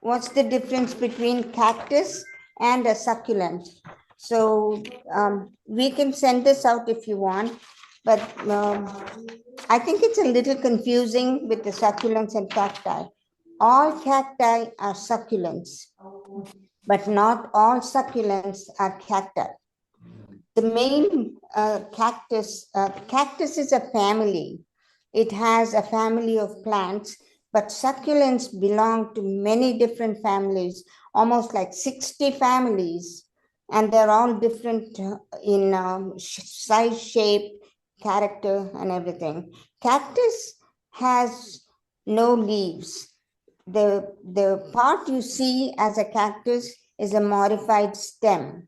what's the difference between cactus and a succulent? So we can send this out if you want, but I think it's a little confusing with the succulents and cacti. All cacti are succulents, but not all succulents are cacti. The main cactus is a family. It has a family of plants, but succulents belong to many different families, almost like 60 families, and they're all different in size, shape, character, and everything. Cactus has no leaves. The part you see as a cactus is a modified stem.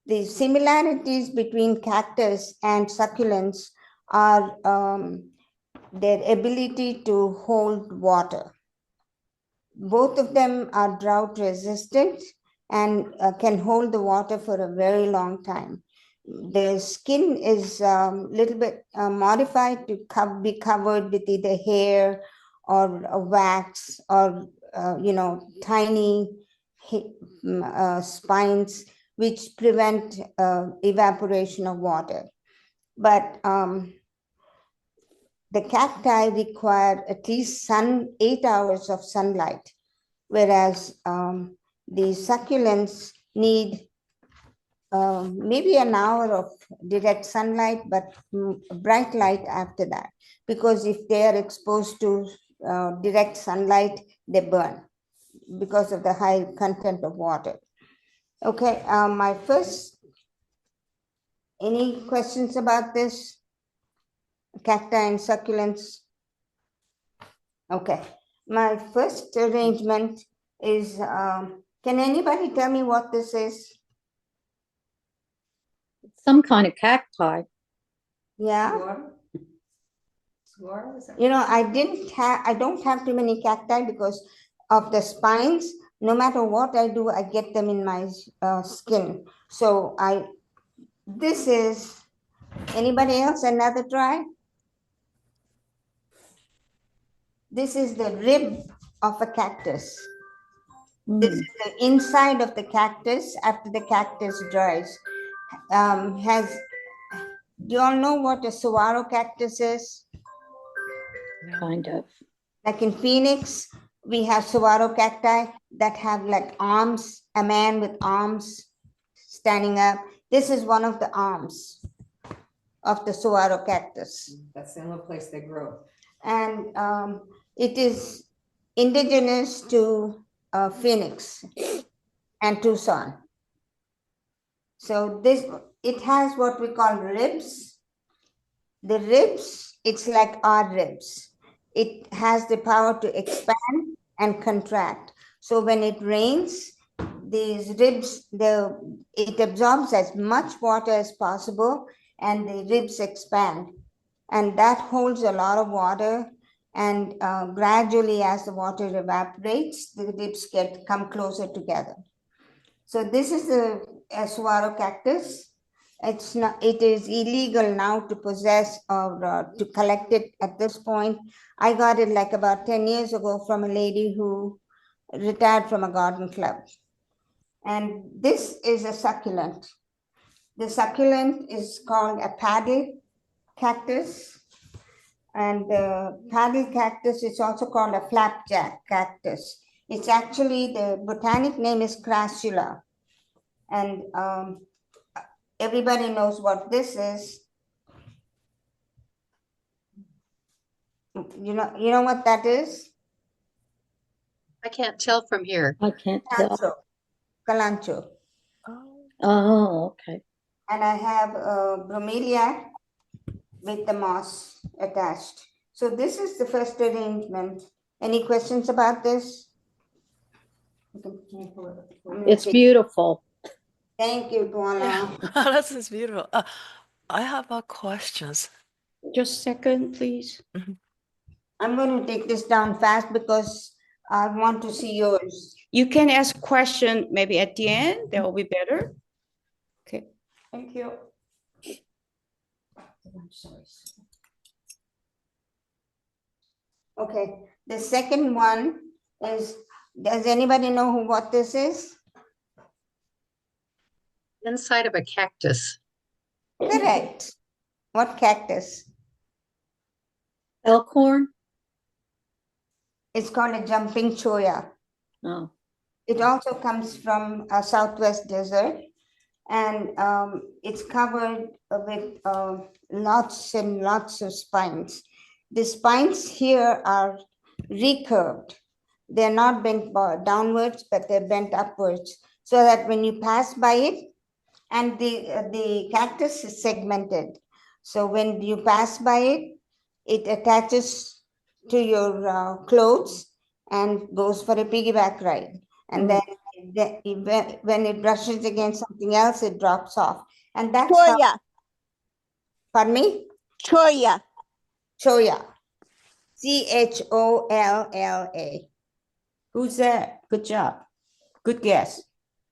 The similarities between cactus and succulents are their ability to hold water. Both of them are drought resistant and can hold the water for a very long time. The skin is a little bit modified to be covered with either hair or wax or tiny spines which prevent evaporation of water. But the cacti require at least 8 hours of sunlight, whereas the succulents need maybe an hour of direct sunlight, but bright light after that. Because if they are exposed to direct sunlight, they burn because of the high content of water. Okay, any questions about this? Cacti and succulents? Okay, my first arrangement is, can anybody tell me what this is? Some kind of cacti. Yeah. I don't have too many cacti because of the spines. No matter what I do, I get them in my skin. So this is, anybody else, another try? This is the rib of a cactus. This is the inside of the cactus after the cactus dries. Do you all know what a saguaro cactus is? Kind of. Like in Phoenix, we have saguaro cacti that have like arms, a man with arms standing up. This is one of the arms of the saguaro cactus. That's the only place they grow. And it is indigenous to Phoenix and Tucson. So it has what we call ribs. The ribs, it's like our ribs. It has the power to expand and contract. So when it rains, these ribs, it absorbs as much water as possible and the ribs expand. And that holds a lot of water. And gradually, as the water evaporates, the ribs come closer together. So this is the saguaro cactus. It is illegal now to possess or to collect it at this point. I got it like about 10 years ago from a lady who retired from a garden club. And this is a succulent. The succulent is called a paddle cactus. And the paddle cactus is also called a flapjack cactus. It's actually, the botanic name is crassula. And everybody knows what this is. You know what that is? I can't tell from here. I can't tell. Calancho. Oh, okay. And I have a bromeliad with the moss attached. So this is the first arrangement. Any questions about this? It's beautiful. Thank you, Buona. This is beautiful. I have a questions. Just a second, please. I'm going to take this down fast because I want to see yours. You can ask question maybe at the end. That will be better. Okay. Thank you. Okay, the second one is Does anybody know what this is? Inside of a cactus. Correct. What cactus? Elkhorn? It's called a jumping cholla. Oh, It also comes from a southwest desert, and it's covered with lots and lots of spines. The spines here are recurved. They're not bent downwards, but they're bent upwards, so that when you pass by it, and the cactus is segmented. So when you pass by it, it attaches to your clothes and goes for a piggyback ride. And then when it brushes against something else, it drops off. And that's how, Cholla, pardon me? cholla. Cholla. Cholla. Who's that? Good job. Good guess.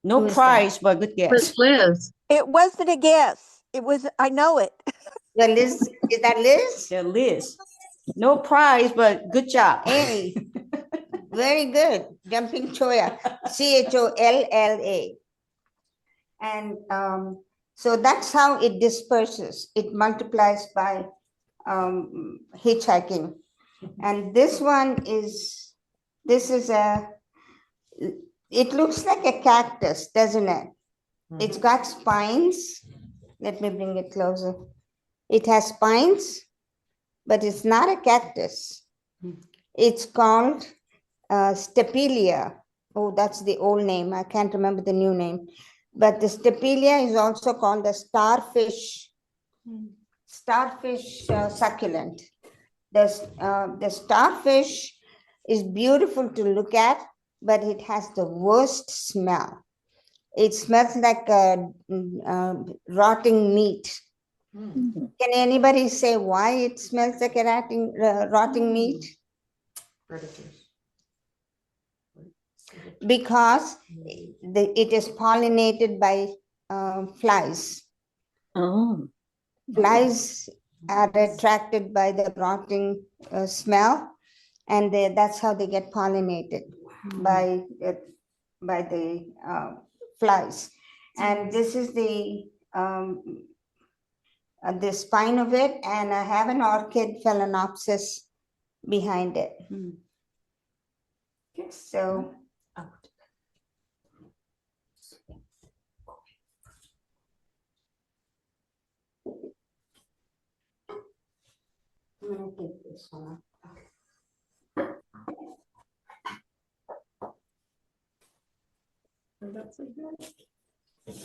No Who is prize, but good guess. Where's Liz? It wasn't a guess. It was, I know it. Well, Liz, is that Liz? Yeah, Liz. No prize, but good job. Hey, very good. Jumping cholla. Cholla. And so that's how it disperses. It multiplies by hitchhiking. And this one is, it looks like a cactus, doesn't it? It's got spines. Let me bring it closer. It has spines, but it's not a cactus. It's called Stepelia. Oh, that's the old name. I can't remember the new name. But the Stepelia is also called the starfish succulent. The starfish is beautiful to look at, but it has the worst smell. It smells like rotting meat. Can anybody say why it smells like a rotting meat? Predators. Because it is pollinated by flies. oh, Flies are attracted by the rotting smell, and that's how they get pollinated by the flies. And this is the spine of it, and I have an orchid phalaenopsis behind it. So I'm gonna take this one.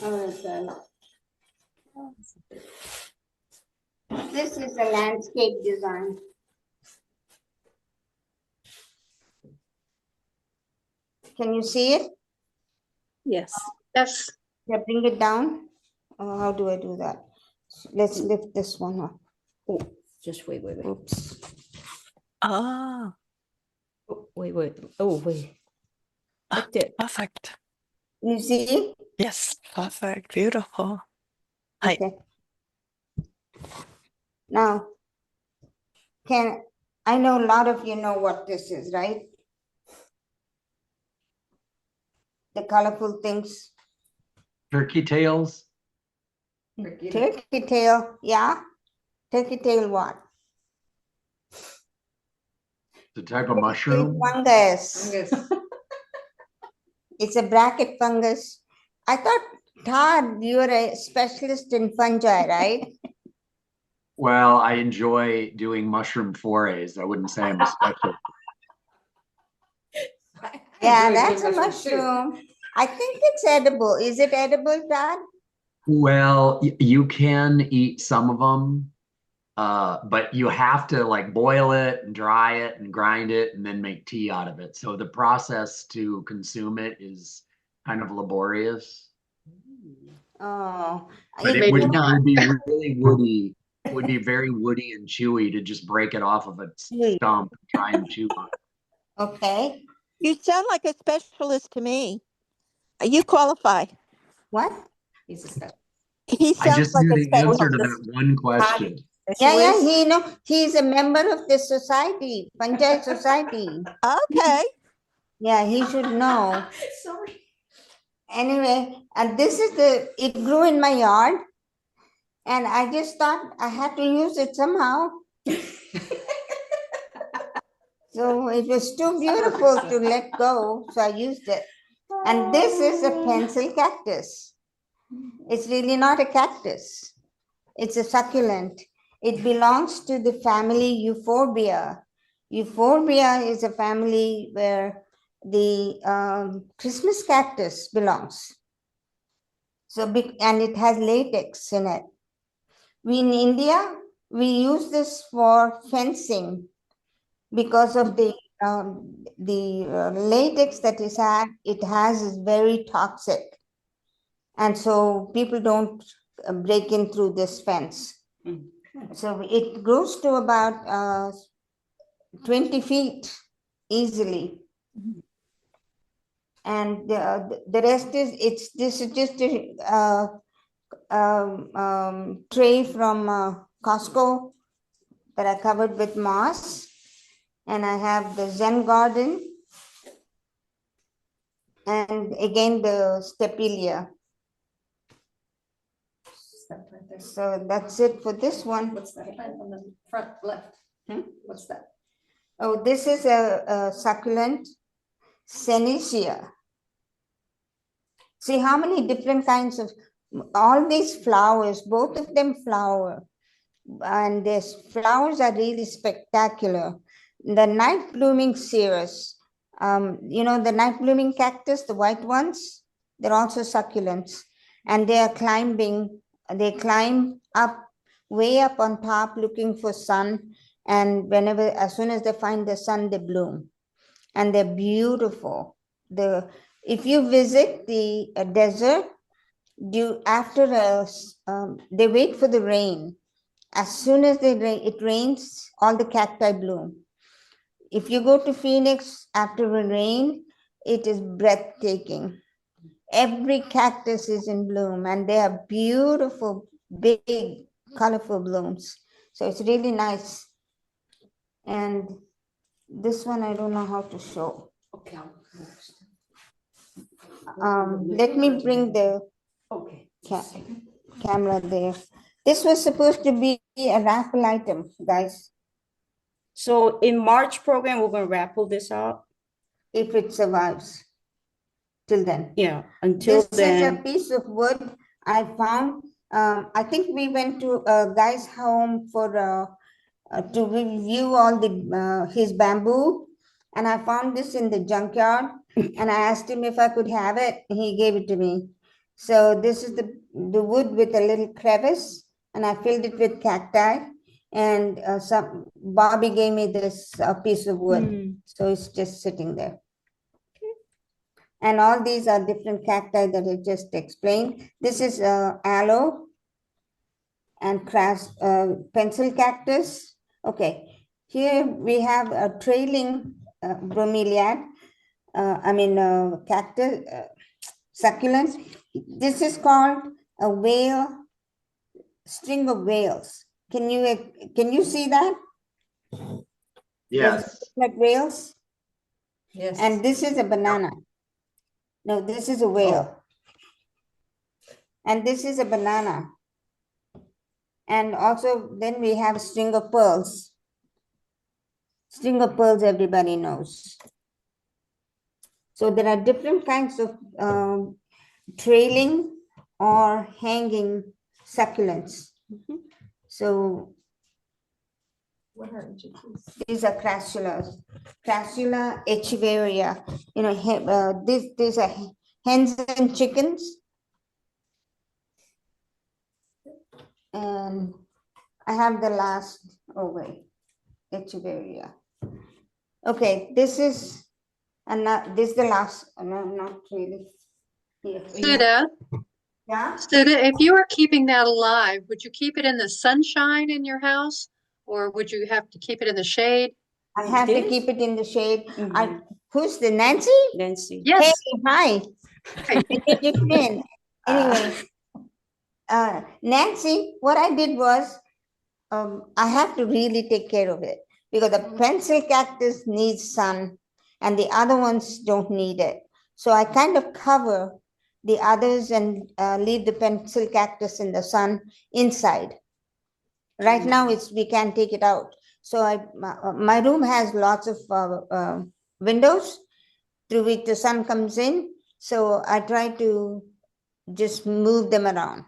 All right, then. This is a landscape design. Can you see it? yes. Yes. Yeah, bring it down. How do I do that? Let's lift this one up. Oh, just wait. Oops. Ah, Oh, wait. Oh, wait. Like that. perfect. You see? Yes, perfect. Beautiful. Hi. Okay. Now, I know a lot of you know what this is, right? The colorful things. Turkey tails. Turkey tail, yeah. Turkey tail what? The type of mushroom. Fungus. Fungus. It's a bracket fungus. I thought, Todd, you're a specialist in fungi, right? Well, I enjoy doing mushroom forays. I wouldn't say I'm a specialist. Yeah, Enjoy that's a doing mushrooms too. mushroom. I think it's edible. Is it edible, Todd? Well, you can eat some of them, but you have to like boil it and dry it and grind it and then make tea out of it. So the process to consume it is kind of laborious, Oh, but Maybe it would not. be really woody. It would be very woody and chewy to just break it off of a Sweet. stump and try and chew on it. Okay. You sound like a specialist to me. You qualify. What? He's a special. He I sounds just like knew a the answer to specialist. that one question. He's a member of the society, Fungi Society. Okay. Yeah, he should know. Sorry. Anyway, and it grew in my yard, and I just thought I had to use it somehow. So it was too beautiful to let go, so I used it. And this is a pencil cactus. It's really not a cactus. It's a succulent. It belongs to the family Euphorbia. Euphorbia is a family where the Christmas cactus belongs. So big, and it has latex in it. We in India, we use this for fencing because of the latex that it has is very toxic, and so people don't break in through this fence. So it grows to about 20 feet easily. And the rest is this is just a tray from Costco that I covered with moss. And I have the Zen garden. And again, the stepilia. Step right there. So that's it for this one. What's that plant on the front left? What's that? Oh, this is a succulent, Senecia. See how many different kinds of, all these flowers, both of them flower. And these flowers are really spectacular. The night blooming cereus, the night blooming cactus, the white ones, they're also succulents. And they climb up, way up on top looking for sun. And as soon as they find the sun, they bloom. And they're beautiful. If you visit the desert, they wait for the rain. As soon as it rains, all the cacti bloom. If you go to Phoenix after a rain, it is breathtaking. Every cactus is in bloom, and they are beautiful, big, colorful blooms. So it's really nice. And this one, I don't know how to show. Okay. Let me bring the Okay. camera there. This was supposed to be a raffle item, guys, So in March program, we're gonna raffle this out. if it survives till then. Yeah, until This is a then. piece of wood I found. I think we went to a guy's home to review all his bamboo, and I found this in the junkyard, and I asked him if I could have it, and he gave it to me. So this is the wood with a little crevice, and I filled it with cacti, and Bobby gave me this piece of wood, so it's just sitting there. And all these are different cacti that I just explained. This is aloe and pencil cactus. Okay, here we have a trailing bromeliad, cactus, succulents. This is called a string of whales. Can you see that? Yes. Like whales? Yes. And this is a banana. No, this is a whale. And this is a banana. And also then we have string of pearls. String of pearls, everybody knows. So there are different kinds of trailing or hanging succulents. So What are each of these? these are crassulas. Crassula echeveria. These are hens and chickens. And I have the last, echeveria. Okay, this is the last, no, not really. Here. Sudha, Yeah, Sudha, if you were keeping that alive, would you keep it in the sunshine in your house? Or would you have to keep it in the shade? I have to This? keep it in the shade. Mhm. Who's the Nancy? Nancy. Yes. Hey, hi. Hi. You come in. Anyway, Nancy, what I did was, I have to really take care of it because the pencil cactus needs sun, and the other ones don't need it. So I kind of cover the others and leave the pencil cactus in the sun inside. Right now, we can't take it out. So my room has lots of windows through which the sun comes in. So I try to just move them around.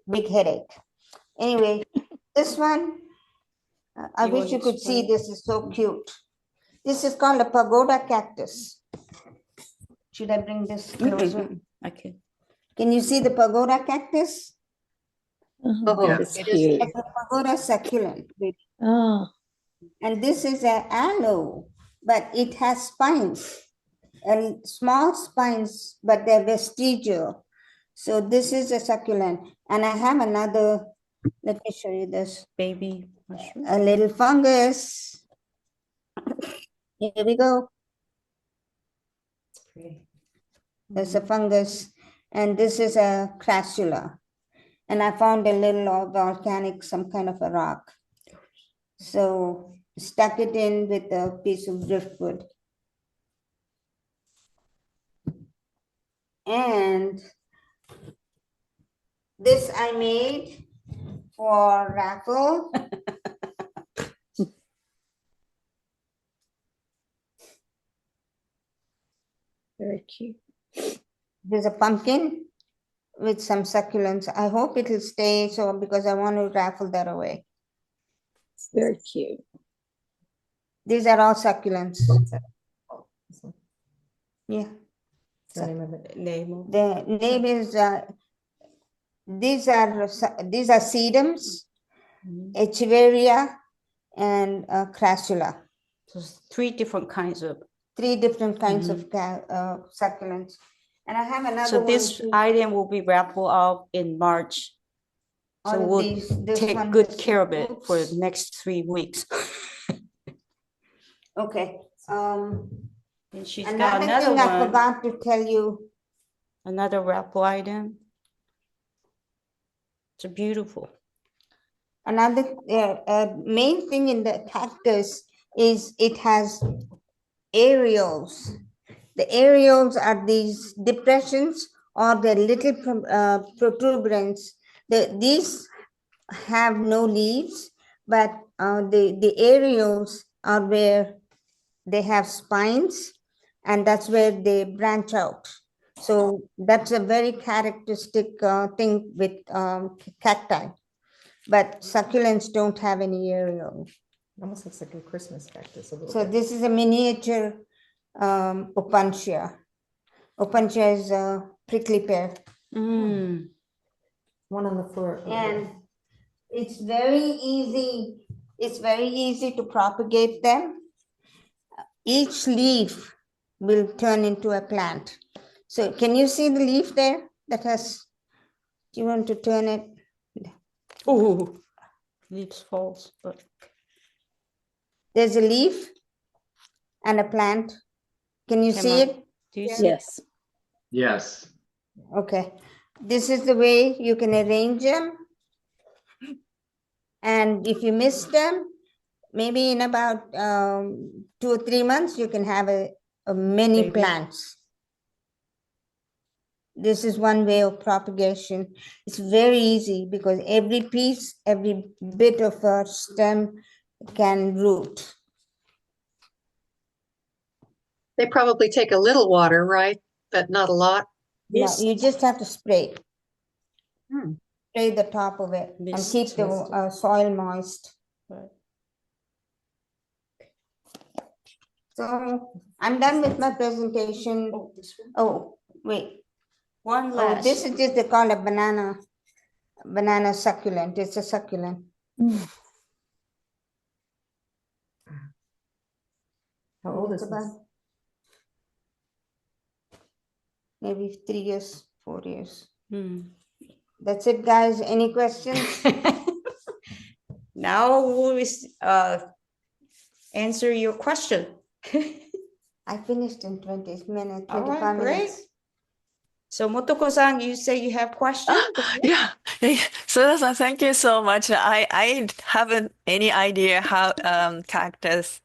Big headache. Anyway, this one, I You wish want you to could see. explain? This is so cute. This is called a pagoda cactus. Should I bring this closer? Okay. Can you see the pagoda cactus? Oh, Yeah. that's It is cute. Like a pagoda succulent. Oh, And this is an aloe, but it has spines, and small spines, but they're vestigial. So this is a succulent. And I have another, let me show you this, Baby mushroom. a little fungus. Here we go. There's a fungus, and this is a crassula. And I found a little volcanic, some kind of a rock. So stuck it in with a piece of driftwood. And this I made for raffle. very cute. There's a pumpkin with some succulents. I hope it'll stay so because I want to raffle that away. It's very cute. These are all succulents. Yeah. The name of it. Name. The name is these are sedums, echeveria, and crassula. So it's 3 different kinds of. 3 different kinds of succulents. And I have another So one. this too. item will be raffled out in March. So All of we'll this take one good is- care of it for the oops. next 3 weeks. Okay. And she's got Another another thing I one, forgot to tell you. another raffle item. It's beautiful. Another main thing in the cactus is it has areoles. The areoles are these depressions or the little protuberance. These have no leaves, but the areoles are where they have spines, and that's where they branch out. So that's a very characteristic thing with cacti. But succulents don't have any areole. Almost looks like a Christmas cactus a little So bit. this is a miniature opuntia. Opuntia is a prickly pear. Mm. One on the floor. And it's very easy. It's very easy to propagate them. Each leaf will turn into a plant. So can you see the leaf there that has, do you want to turn it? Oh, leaves falls, but There's a leaf and a plant. Can you see Emma, it? do you see? Yes. Yes. Okay. This is the way you can arrange them. And if you miss them, maybe in about 2 or 3 months, you can have a many Baby. plants. This is one way of propagation. It's very easy because every piece, every bit of a stem can root. They probably take a little water, right? But not a lot. No, Yes. you just have to spray. Hmm. Spray the top of it and Mist, keep the soil moist. Right. So I'm done with my presentation. Oh, this one. Oh, wait. One Oh, last. this is just, they call it banana succulent. It's a succulent. How old is It's this? about maybe 3 years, 4 years. Hmm. That's it, guys. Any questions? Now we answer your question. I finished in 20 minutes, All 25 right, great. minutes. So Motoko-san, you say you have questions? Yeah. So thank you so much. I haven't any idea how cactus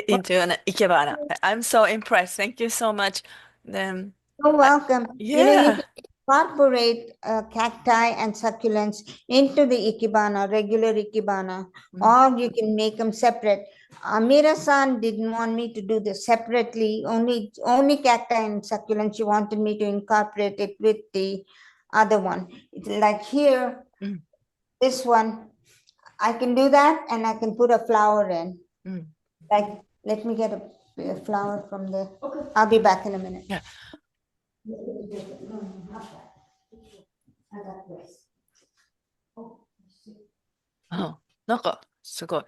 into an Ikebana. I'm so impressed. Thank you so much. Then, You're welcome. You yeah. can incorporate cacti and succulents into the Ikebana, regular Ikebana, or you can make them separate. Amira-san didn't want me to do this separately, only cacti and succulents. She wanted me to incorporate it with the other one. It's like here, Mm. this one, I can do that and I can put a flower in. Mm. Like, let me get a flower from there. Okay. I'll be back in a minute. Yeah. No, not that. I got this. Oh, So good.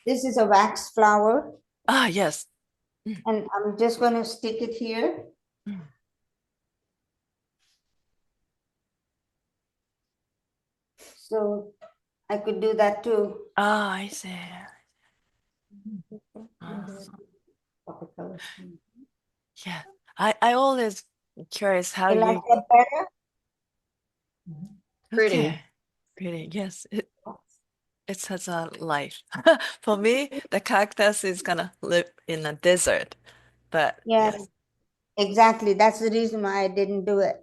this is a wax flower, Ah, yes. and I'm just going to stick it here. Mm. So I could do that too. Ah, I see. Copper color. Yeah. I always curious how You like you that better? Pretty. okay. Pretty, yes. It has a life. For me, the cactus is gonna live in a desert. But Yes, yes. exactly. That's the reason why I didn't do it,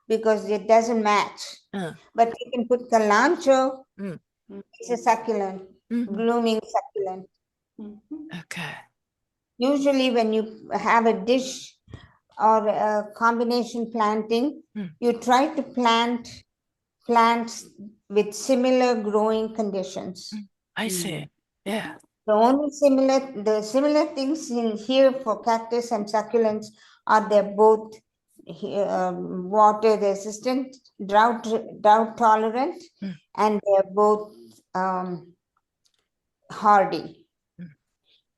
because it doesn't match. Uh, But you can put calancho. Mm. It's a succulent, Mhm. blooming succulent. Okay. Usually when you have a dish or a combination planting, Mm. you try to plant plants with similar growing conditions. I see. Yeah. The similar things in here for cactus and succulents are they're both water resistant, drought tolerant, Mm. and they're both hardy. Mm.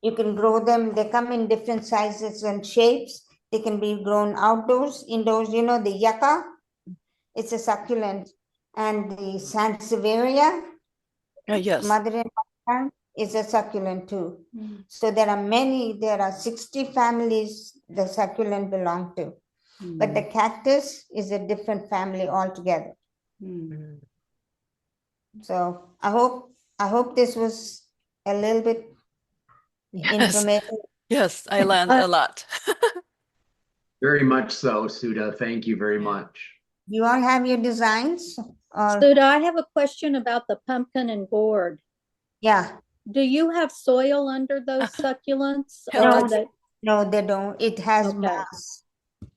You can grow them, they come in different sizes and shapes. They can be grown outdoors, indoors. You know, the yucca, it's a succulent. And the sansevieria, Yes. mother-in-law, is a succulent too. So there are 60 families the succulent belong to. But the cactus is a different family altogether. Mm. So I hope this was a little bit Yes. informative. Yes, I learned a lot. Very much so, Sudha. Thank you very much. You all have your designs? Or Sudha, I have a question about the pumpkin and gourd. yeah. Do you have soil under those succulents? No, Or are No, they no, they don't. It has Okay. moss.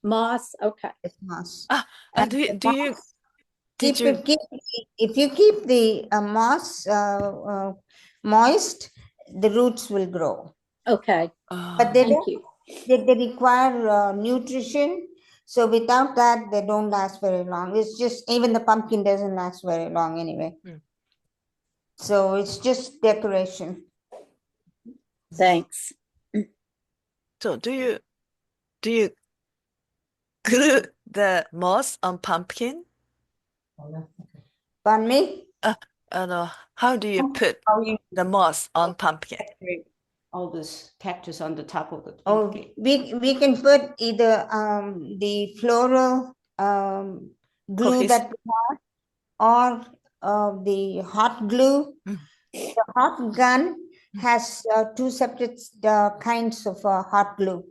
moss? Okay. It's moss. Ah, And do the do you moss, did keep you it, if you keep the moss moist, the roots will grow. Okay. But they Thank don't. you. They require nutrition. So without that, they don't last very long. It's just even the pumpkin doesn't last very long anyway. Mm. So it's just decoration. Thanks. so do you glue the moss on pumpkin? Pardon me? How do you put How you the moss on pumpkin? decorate all this cactus on the top of the Oh, pumpkin? we can put either the floral glue Cohesive. that we have, or the hot glue. Mm. The hot gun has two separate kinds of hot glue.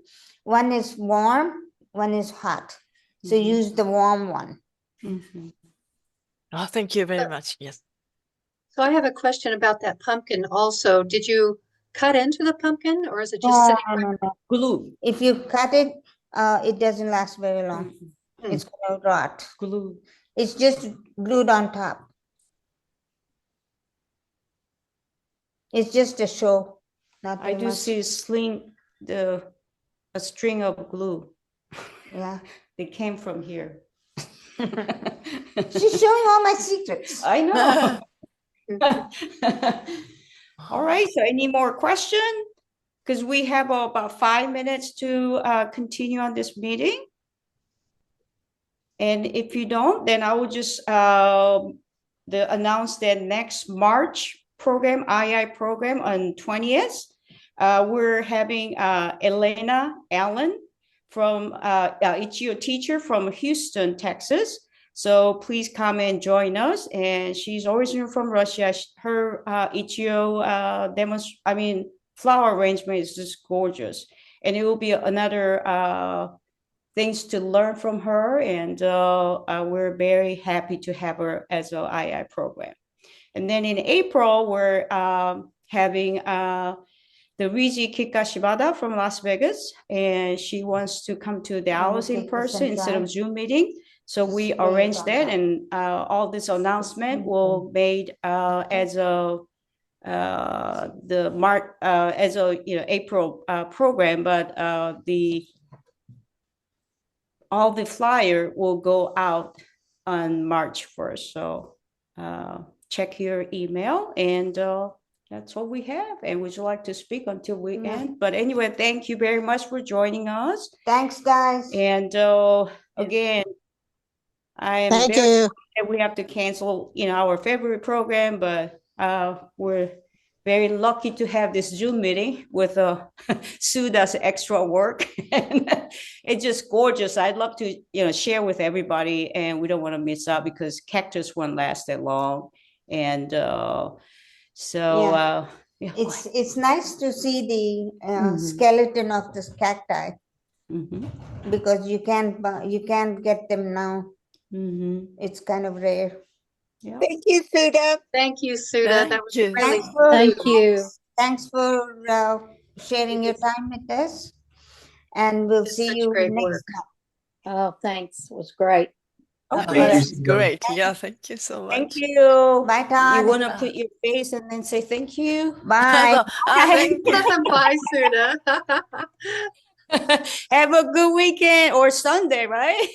One is warm, one is hot. So Mhm. use the warm one. Mhm. Oh, thank you very much. Yes. So I have a question about that pumpkin also. Did you cut into the pumpkin or is it just No, sitting? no. Glue. If you cut it, it doesn't last very long. Mhm. It's going to rot. Glue. It's just glued on top. It's just a show. I Nothing do much. see a string of glue. Yeah. They came from here. She's showing all my secrets. I know. All right, so any more question? Because we have about 5 minutes to continue on this meeting. And if you don't, then I will just announce the next March program, II program on 20th. We're having Elena Allen from Ichio teacher from Houston, Texas, So please come and join us. And she's originally from Russia. Her Ichio flower arrangement is just gorgeous. And it will be another things to learn from her. And we're very happy to have her as an II program. And then in April, we're having the Riji Kika Shibata from Las Vegas, and she wants to come to Dallas in person instead of Zoom meeting. So we arranged that, and all this announcement will made as a April program, but all the flyer will go out on March 1st. So check your email, and that's all we have. And would you like to speak until we end? But anyway, thank you very much for joining us. Thanks, guys. And again, I am Thank very you. sorry that we have to cancel, our February program, but we're very lucky to have this Zoom meeting with Sudha's extra work. And it's just gorgeous. I'd love to, share with everybody, and we don't want to miss out because Cactus won't last that long. And it's nice to see the skeleton of this cacti because you can't get them now. It's kind of rare. Yeah. Thank you, Sudha. Thank you, Sudha. That Thank was you. really Thank you. Thanks for sharing your time with us, and we'll It's see such you great next work. time. Oh, thanks. It was great. Okay. Thank you, That's Sudha. great. Yeah, thank you so much. Thank you. Bye, Todd. You want to put your face and then say thank you? Bye. Thank you. Bye, Sudha. Have a good weekend or Sunday, right?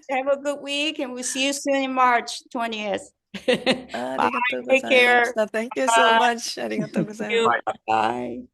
Have a good week, and we'll see you soon in March 20th. Bye. ありがとうございまし Take care. た。Thank you so much. ありがとうございます。Bye. Bye.